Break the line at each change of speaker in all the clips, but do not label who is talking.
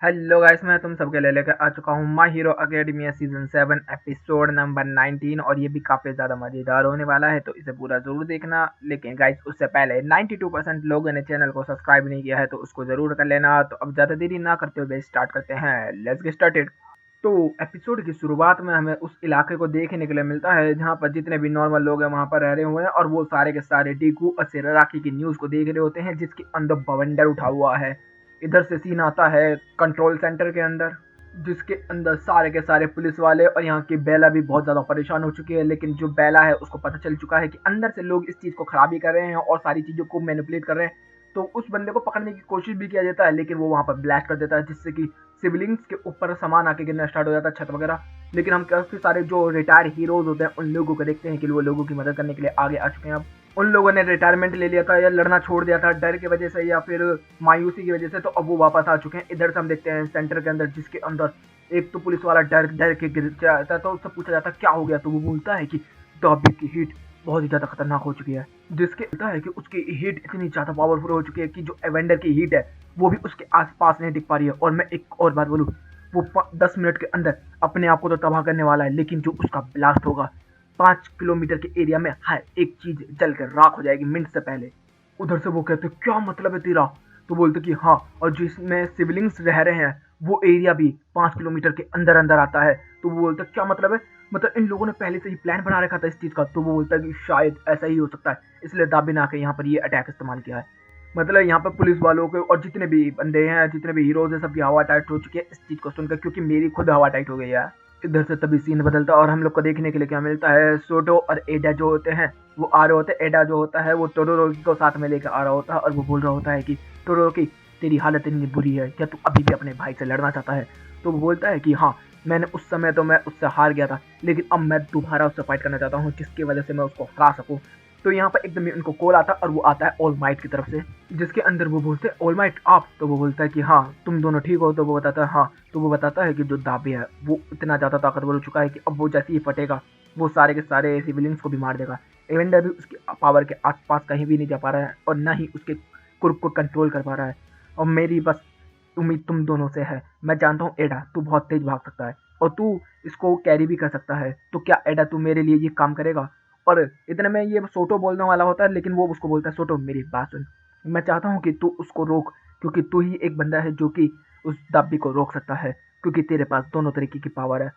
Hello guys, मैं तुम सबके लिए लेकर आ चुका हूँ my hero academia season 7 episode number 19 और ये भी काफ़ी ज़्यादा मज़ेदार होने वाला है, तो इसे पूरा ज़रूर देखना। लेकिन गाइस उससे पहले 92% लोगों ने चैनल को सब्सक्राइब नहीं किया है, तो उसको ज़रूर कर लेना। तो अब ज़्यादा देरी ना करते हुए स्टार्ट करते हैं। Let's get started. तो एपिसोड की शुरुआत में हमें उस इलाके को देखने के लिए मिलता है जहाँ पर जितने भी नॉर्मल लोग हैं वहाँ पर रह रहे हुए हैं, और वो सारे के सारे डीकू और सिराराकी की न्यूज़ को देख रहे होते हैं जिसके अंदर बवंडर उठा हुआ है। इधर से सीन आता है कंट्रोल सेंटर के अंदर, जिसके अंदर सारे के सारे पुलिस वाले और यहाँ की बेला भी बहुत ज़्यादा परेशान हो चुकी है। लेकिन जो बेला है उसको पता चल चुका है कि अंदर से लोग इस चीज़ को खराबी कर रहे हैं और सारी चीज़ों को मैनिपुलेट कर रहे हैं। तो उस बंदे को पकड़ने की कोशिश भी किया जाता है, लेकिन वो वहाँ पर ब्लास्ट कर देता है जिससे कि सिविलिंग्स के ऊपर सामान आके गिरना स्टार्ट हो जाता है, छत वगैरह। लेकिन हम काफ़ी सारे जो रिटायर्ड हीरोज होते हैं उन लोगों को देखते हैं कि वो लोगों की मदद करने के लिए आगे आ चुके हैं। अब उन लोगों ने रिटायरमेंट ले लिया था या लड़ना छोड़ दिया था डर की वजह से या फिर मायूसी की वजह से, तो अब वो वापस आ चुके हैं। इधर से हम देखते हैं सेंटर के अंदर, जिसके अंदर एक तो पुलिस वाला डर डर के गिर जाता है, तो उससे पूछा जाता है क्या हो गया, तो वो बोलता है कि टॉपिक की हीट बहुत ही ज़्यादा खतरनाक हो चुकी है। जिसके होता है कि उसकी हीट इतनी ज़्यादा पावरफुल हो चुकी है कि जो एवेंडर की हीट है वो भी उसके आसपास नहीं दिख पा रही है। और मैं एक और बात बोलूँ, वो 10 मिनट के अंदर अपने आप को तो तबाह करने वाला है, लेकिन जो उसका ब्लास्ट होगा 5 किलोमीटर के एरिया में हर एक चीज जल कर राख हो जाएगी मिनट से पहले। उधर से वो कहते क्या मतलब है तेरा, तो बोलते कि हाँ, और जिसमें सिविलिंग्स रह रहे हैं वो एरिया भी 5 किलोमीटर के अंदर अंदर आता है। तो वो बोलता क्या मतलब है, मतलब इन लोगों ने पहले से ही प्लान बना रखा था इस चीज का। तो वो बोलता है कि शायद ऐसा ही हो सकता है, इसलिए दाबी ना के यहाँ पर ये अटैक इस्तेमाल किया है। मतलब यहाँ पर पुलिस वालों के और जितने भी बंदे हैं, जितने भी हीरोज हैं, सबकी हवा टाइट हो चुकी है इस चीज को सुनकर, क्योंकि मेरी खुद हवा टाइट हो गई है। इधर से तभी सीन बदलता है और हम लोग को देखने के लिए क्या मिलता है, सोटो और एडा जो होते हैं वो आ रहे होते हैं। एडा जो होता है वो टोडोरोकी को साथ में लेकर आ रहा होता है और वो बोल रहा होता है कि टोडोरोकी, तेरी हालत इतनी बुरी है, क्या तू अभी भी अपने भाई से लड़ना चाहता है। तो वो बोलता है कि हाँ, मैंने उस समय तो मैं उससे हार गया था, लेकिन अब मैं दोबारा उससे फाइट करना चाहता हूँ जिसकी वजह से मैं उसको हरा सकूँ। तो यहाँ पर एकदम उनको कॉल आता है और वो आता है ऑल माइट की तरफ से, जिसके अंदर वो बोलते हैं ऑल माइट आप, तो वो बोलता है कि हाँ तुम दोनों ठीक हो, तो वो बताता है हाँ। तो वो बताता है कि जो दाबी है वो इतना ज़्यादा ताकतवर हो चुका है कि अब वो जैसे ही फटेगा वो सारे के सारे सिविलियंस को भी मार देगा। एवेंडर भी उसकी पावर के आसपास कहीं भी नहीं जा पा रहा है और ना ही उसके कुर्क को कंट्रोल कर पा रहा है। और मेरी बस उम्मीद तुम दोनों से है। मैं जानता हूँ एडा तू बहुत तेज भाग सकता है और तू इसको कैरी भी कर सकता है, तो क्या एडा तू मेरे लिए ये काम करेगा। और इतने में ये सोटो बोलने वाला होता है, लेकिन वो उसको बोलता है सोटो मेरी बात सुन, मैं चाहता हूँ कि तू उसको रोक, क्योंकि तू ही एक बंदा है जो कि उस दाबी को रोक सकता है, क्योंकि तेरे पास दोनों तरीके की पावर है,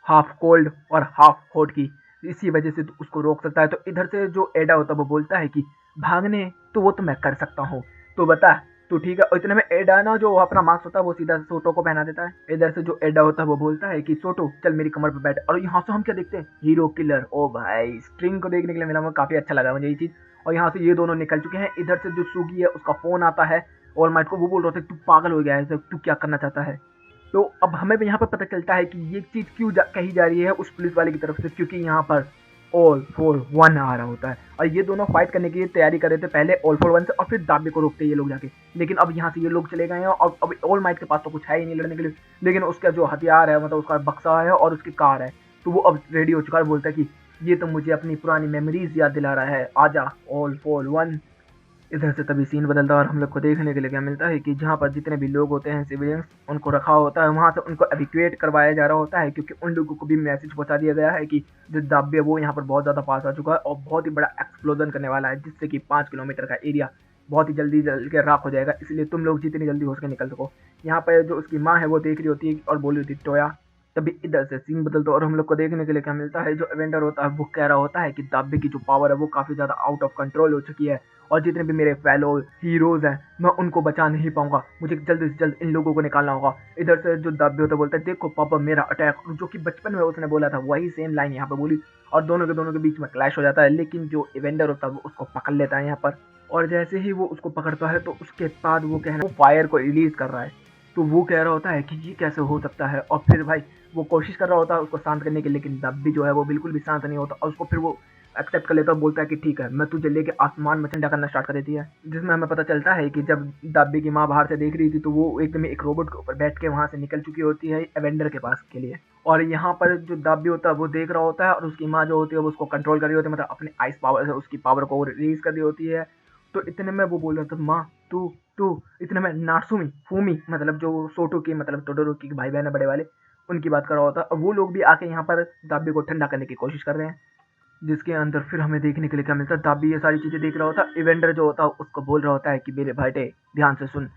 हाफ कोल्ड और हाफ हॉट की। इसी वजह से तू उसको रोक सकता है। तो इधर से जो एडा होता है वो बोलता है कि भागने तो वो तो मैं कर सकता हूँ, तो बता तो ठीक है। और इतने में एडा ना जो अपना मास्क होता है वो सीधा सोटो को पहना देता है। इधर से जो एडा होता है वो बोलता है कि सोटो चल मेरी कमर पे बैठ। और यहाँ से हम क्या देखते हैं, हीरो किलर। ओ भाई, स्ट्रिंग को देखने के लिए मिला, मुझे काफी अच्छा लगा मुझे ये चीज। और यहाँ से ये दोनों निकल चुके हैं। इधर से जो सुगी है उसका फोन आता है और माइट को, वो बोल रहा था तू पागल हो गया है, तू क्या करना चाहता है। तो अब हमें भी यहाँ पर पता चलता है कि ये चीज क्यों कही जा रही है उस पुलिस वाले की तरफ से, क्योंकि यहाँ पर ऑल फॉर वन आ रहा होता है और ये दोनों फाइट करने की तैयारी कर रहे थे पहले ऑल फॉर वन से, और फिर दाबे को रोकते ये लोग जाके। लेकिन अब यहाँ से ये लोग चले गए हैं और अब ऑल माइट के पास तो कुछ है ही नहीं लड़ने के लिए, लेकिन उसका जो हथियार है, मतलब उसका बक्सा है और उसकी कार है, तो वो अब रेडी हो चुका है। बोलता है कि ये तो मुझे अपनी पुरानी मेमोरीज याद दिला रहा है, आजा ऑल फॉर वन। इधर से तभी सीन बदलता है और हम लोग को देखने के लिए क्या मिलता है कि जहाँ पर जितने भी लोग होते हैं सिविलियंस, उनको रखा होता है वहाँ से, उनको एविक्यूएट करवाया जा रहा होता है, क्योंकि उन लोगों को भी मैसेज पहुँचा दिया गया है कि जो दाब्य है वो यहाँ पर बहुत ज़्यादा पास आ चुका है और बहुत ही बड़ा एक्सप्लोजन करने वाला है, जिससे कि 5 किलोमीटर का एरिया बहुत ही जल्दी जल के राख हो जाएगा। इसलिए तुम लोग जितनी जल्दी हो सके निकल सको। यहाँ पर जो उसकी माँ है वो देख रही होती है और बोल रही होती है टोया। तभी इधर से सीन बदलता है और हम लोग को देखने के लिए क्या मिलता है, जो एवेंडर होता है वो कह रहा होता है कि दाब्बे की जो पावर है वो काफ़ी ज़्यादा आउट ऑफ कंट्रोल हो चुकी है और जितने भी मेरे फेलो हीरोज हैं मैं उनको बचा नहीं पाऊंगा, मुझे जल्द से जल्द इन लोगों को निकालना होगा। इधर से जो दाब्बे होता है बोलता है देखो पापा मेरा अटैक, जो कि बचपन में उसने बोला था वही सेम लाइन यहाँ पर बोली, और दोनों के बीच में क्लैश हो जाता है। लेकिन जो एवेंडर होता है वो उसको पकड़ लेता है यहाँ पर, और जैसे ही वो उसको पकड़ता है तो उसके बाद वो कह रहा है, वो फायर को रिलीज कर रहा है। तो वो कह रहा होता है कि ये कैसे हो सकता है, और फिर भाई वो कोशिश कर रहा होता है उसको शांत करने की, लेकिन दब्बी जो है वो बिल्कुल भी शांत नहीं होता और उसको फिर वो एक्सेप्ट कर लेता है। बोलता है कि ठीक है, मैं तुझे लेके आसमान में ठंडा करना स्टार्ट कर देती है। जिसमें हमें पता चलता है कि जब दाब्बी की माँ बाहर से देख रही थी तो वो एकदम एक रोबोट के ऊपर बैठ के वहां से निकल चुकी होती है एवेंडर के पास के लिए। और यहाँ पर जो दाब्बी होता है वो देख रहा होता है और उसकी माँ जो होती है वो उसको कंट्रोल कर रही होती है, मतलब अपने आइस पावर से उसकी पावर को रिलीज कर दी होती है। तो इतने में वो बोल रहा था माँ तू तू इतने में नासुमी फूमी मतलब जो सोटो के मतलब टोडोरोकी के भाई बहन है बड़े वाले, उनकी बात कर रहा होता है और वो लोग भी आके यहाँ पर दाबी को ठंडा करने की कोशिश कर रहे हैं। जिसके अंदर फिर हमें देखने के लिए क्या मिलता है, दाबी ये सारी चीजें देख रहा होता है, इवेंडर जो होता है उसको बोल रहा होता है कि मेरे भाईटे ध्यान से सुन,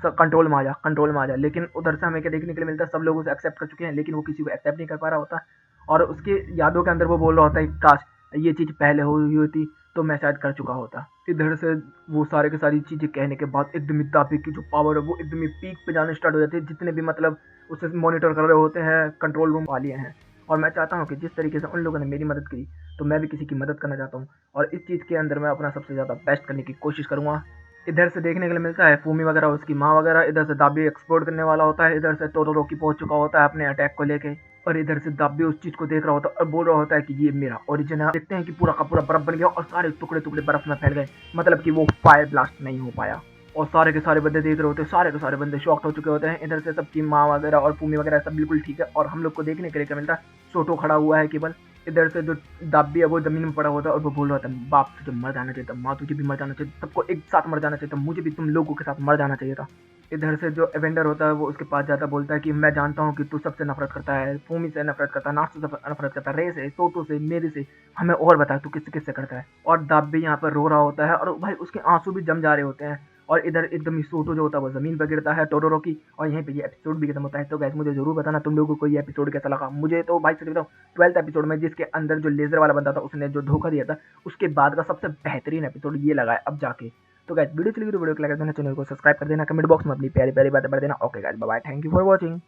कंट्रोल में आ जा, कंट्रोल में आ जा। लेकिन उधर से हमें क्या देखने के लिए मिलता है, सब लोग उसे एक्सेप्ट कर चुके हैं लेकिन वो किसी को एक्सेप्ट नहीं कर पा रहा होता। और उसके यादों के अंदर वो बोल रहा होता है काश ये चीज पहले हुई होती तो मैं शायद कर चुका होता। इधर से वो सारे के सारी चीजें कहने के बाद एकदम दाबी की जो पावर है वो एकदम पीक पे जाने स्टार्ट हो जाती है। जितने भी मतलब उसे मॉनिटर कर रहे होते हैं कंट्रोल रूम वाले हैं। और मैं चाहता हूँ कि जिस तरीके से उन लोगों ने मेरी मदद की तो मैं भी किसी की मदद करना चाहता हूँ और इस चीज़ के अंदर मैं अपना सबसे ज़्यादा बेस्ट करने की कोशिश करूँगा। इधर से देखने के लिए मिलता है फूमी वगैरह उसकी माँ वगैरह, इधर से दाबी एक्सप्लोर करने वाला होता है, इधर से टोडोरोकी पहुंच चुका होता है अपने अटैक को लेके और इधर से दाबी उस चीज को देख रहा होता है और बोल रहा होता है कि ये मेरा ओरिजिन है। देखते हैं कि पूरा का पूरा बर्फ बन गया और सारे टुकड़े टुकड़े बर्फ में फैल गए, मतलब कि वो फायर ब्लास्ट नहीं हो पाया। और सारे के सारे बंदे देख रहे होते हैं, सारे के सारे बंदे शॉक्ड हो चुके होते हैं। इधर से सबकी माँ वगैरह और फूमी वगैरह सब बिल्कुल ठीक है और हम लोग को देखने के लिए क्या मिलता है, सोटो खड़ा हुआ है केवल। इधर से जो दाबी है वो जमीन में पड़ा होता है और वो बोल रहा होता है बाप तुझे मर जाना चाहिए था, माँ तुझे भी मर जाना चाहिए, सबको एक साथ मर जाना चाहिए था, मुझे भी तुम लोगों के साथ मर जाना चाहिए था। इधर से जो एवेंडर होता है वो उसके पास जाता बोलता है कि मैं जानता हूँ कि तू सबसे नफरत करता है, फूमी से नफरत करता है, नासु से नफरत करता है, रे से, सोटो से, मेरे से, हमें और बता तू किससे किससे करता है। और दाब भी यहाँ पर रो रहा होता है और भाई उसके आंसू भी जम जा रहे होते हैं। और इधर एकदम ही सोटो जो होता है वो जमीन पर गिरता है टोडोरोकी और यहीं पे ये एपिसोड भी खत्म होता है। तो गैस मुझे जरूर बताना तुम लोगों को ये एपिसोड कैसा लगा। मुझे तो भाई सच बताऊं 12th एपिसोड में जिसके अंदर जो लेजर वाला बंदा था उसने जो धोखा दिया था उसके बाद का सबसे बेहतरीन एपिसोड ये लगा है अब जाके। तो गाइस वीडियो चली गई तो वीडियो को लाइक कर देना, चैनल को सब्सक्राइब कर देना, कमेंट बॉक्स में अपनी प्यारी प्यारी बातें बढ़ देना। Okay guys bye bye, thank you for watching.